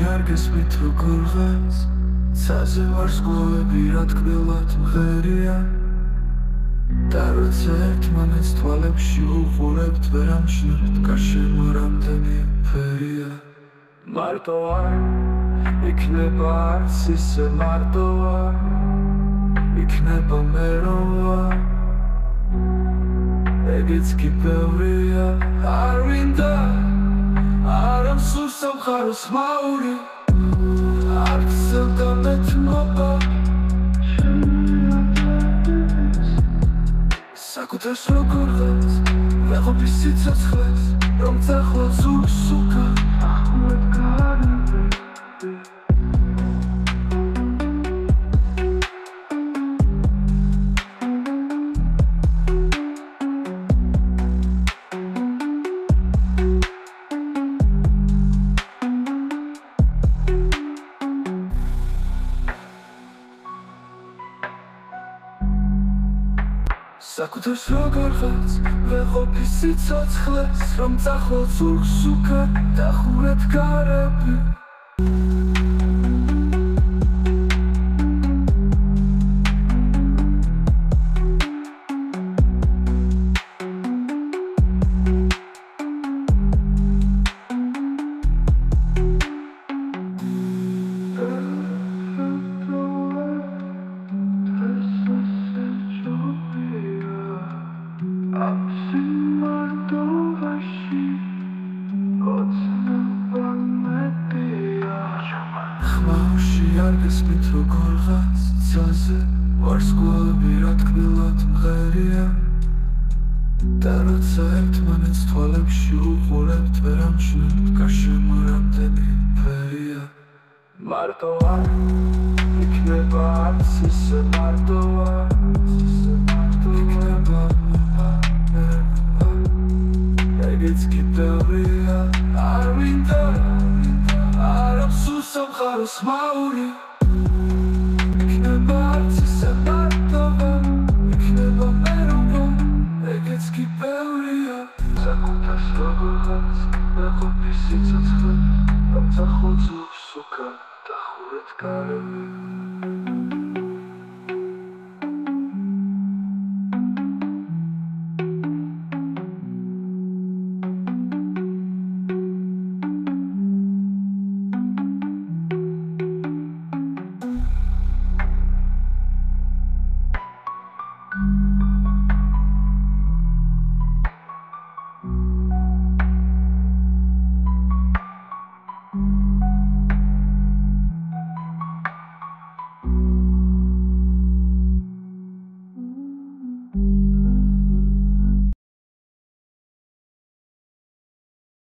არ გესმით როგორ ღაც ცაზე ვარსკვლავები რა თქმელად მღერია და როცა ერთმანეთს თვალებში უყურებთ ვერ ამჩნევთ გარშემო რამდენი ფერია მარტო არ იქნება არც ისე მარტო არ იქნება მე რომ ვარ ეგეც კი ბევრია არ ვინდა არ ამსურს სამყაროს მაური არც ზედამეთმობა საკუთარს როგორ ღაც ვეღობი სიცოცხლეს რომ წახვალ ზურგს უკან ახურად გარემე საკუთარს როგორ ღაც ვეღობი სიცოცხლეს რომ წახვალ ზურგს უკან დახურად გარემე არ გესმით როგორ ღაც ცაზე ვარსკვლავები რა თქმელად მღერია და როცა ერთმანეთს თვალებში უყურებთ ვერ ამჩნევთ გარშემო რამდენი ფერია მარტო არ იქნება არც ისე მარტო არ იქნება ეგეც კი ბევრია არ ვინდა არ ამსურს სამყაროს მაური იქნება არც ისე მარტო იქნება მე რომ ვარ ეგეც კი ბევრია საკუთარს როგორ ღაც ვეღობი სიცოცხლეს რომ წახვალ ზურგს უკან დახურად გარემე